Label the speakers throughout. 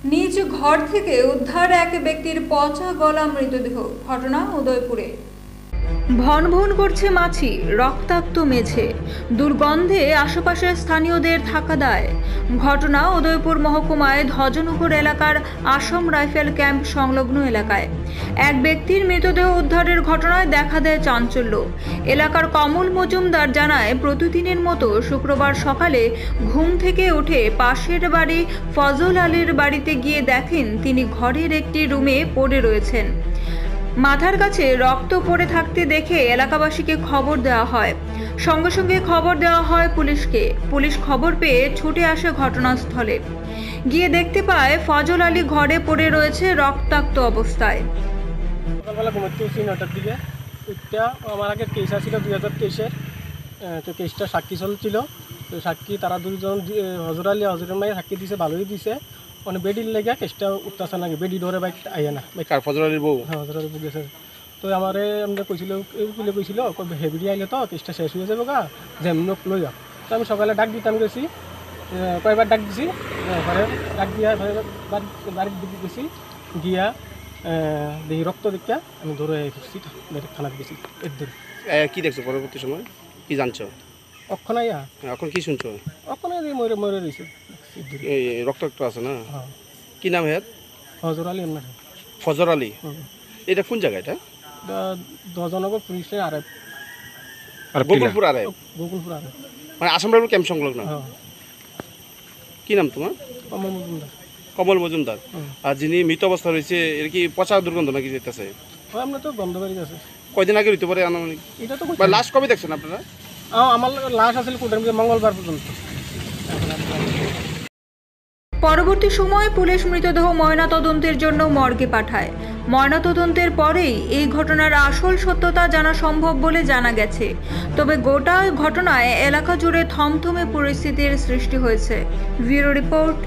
Speaker 1: নিজ ঘর থেকে উদ্ধার এক ব্যক্তির পচা গলা মৃতদেহ। ঘটনা উদয়পুরে। ভন ভন করছে মাছি, রক্তাক্ত মেঝে, দুর্গন্ধে আশেপাশের স্থানীয়দের থাকা দায়। ঘটনা উদয়পুর মহকুমায় ধ্বজনগর এলাকার আসাম রাইফেল ক্যাম্প সংলগ্ন এলাকায়। এক ব্যক্তির মৃতদেহ উদ্ধারের ঘটনায় দেখা দেয় চাঞ্চল্য। এলাকার কমল মজুমদার জানায়, প্রতিদিনের মতো শুক্রবার সকালে ঘুম থেকে উঠে পাশের বাড়ি ফজল আলীর বাড়িতে গিয়ে দেখেন তিনি ঘরের একটি রুমে পড়ে রয়েছেন। মাথার কাছে রক্ত পড়ে থাকতে দেখে এলাকাবাসীকে খবর দেওয়া হয়। সঙ্গে সঙ্গে খবর দেওয়া হয় পুলিশকে। পুলিশ খবর পেয়ে ছুটে আসে ঘটনাস্থলে। গিয়ে দেখতে পায় ফজল আলী ঘরে পড়ে রয়েছে রক্তাক্ত অবস্থায়।
Speaker 2: সকালবেলা ঘুমাতে উঠছি 9টার দিকে। ওইটা আমার আগে কেস আসছিল 2023-এর। তো কেসটা সাক্ষী চলছিল। তো সাক্ষী তারা দুজন হজর আলী হজরের মায়ের সাক্ষী দিছে, ভালোই দিছে। মানে বেডির লেগে কেসটা উঠতেছে নাকি, বেডি ধরে বাইক আইয়া না।
Speaker 3: কার ফজল আলীর বউ?
Speaker 2: হ্যাঁ, হজর আলীর বউ গেছে। তো আমারে আমরা কইছিল কইছিল হেভি আইলে তো কেসটা শেষ হয়ে যাবে গা, যেমন লই যা। তো আমি সকালে ডাক দিতাম গেছি, কয়েকবার ডাক দিছি। ঘরে ডাক দিয়া বাড়ির দিকে গেছি, গিয়া দেখি রক্ত দেখা আমি ধরে ফিরছি, থানাতে গেছি। এর ধরে
Speaker 3: কি দেখছো পরবর্তী সময়, কি জানছো?
Speaker 2: অক্ষণ আইয়া
Speaker 3: এখন কি শুনছো?
Speaker 2: অক্ষণ মরে মরে রয়েছে,
Speaker 3: এই রক্ত রক্ত আছে না?
Speaker 2: হ্যাঁ।
Speaker 3: কি নাম হের?
Speaker 2: হজর আলী আপনার।
Speaker 3: ফজর আলী। এটা কোন জায়গা? এটা
Speaker 2: ধ্বজনগর পুলিশের আরে
Speaker 3: গোকুলপুর আরে।
Speaker 2: গোকুলপুর আরে
Speaker 3: মানে আসাম রাইফেল ক্যাম্প সংলগ্ন।
Speaker 2: হ্যাঁ।
Speaker 3: কি নাম তোমার?
Speaker 2: কমল মজুমদার।
Speaker 3: কমল মজুমদার। আর যিনি মৃত অবস্থা রয়েছে এর কি পচা দুর্গন্ধ নাকি যেতেছে?
Speaker 2: আমরা তো গন্ধ বেরিয়ে গেছে।
Speaker 3: কয়দিন আগে হইতে পারে আনুমানিক?
Speaker 2: এটা তো
Speaker 3: লাস্ট কবে দেখছেন আপনারা?
Speaker 2: আমার লাশ আসলে কোটার মধ্যে মঙ্গলবার পর্যন্ত।
Speaker 1: পরবর্তী সময়ে পুলিশ মৃতদেহ ময়নাতদন্তের জন্য মর্গে পাঠায়। ময়নাতদন্তের পরেই এই ঘটনার আসল সত্যতা জানা সম্ভব বলে জানা গেছে। তবে গোটা ঘটনায় এলাকা জুড়ে থমথমে পরিস্থিতির সৃষ্টি হয়েছে। ব্যুরো রিপোর্ট,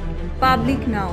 Speaker 1: পাবলিক নাও।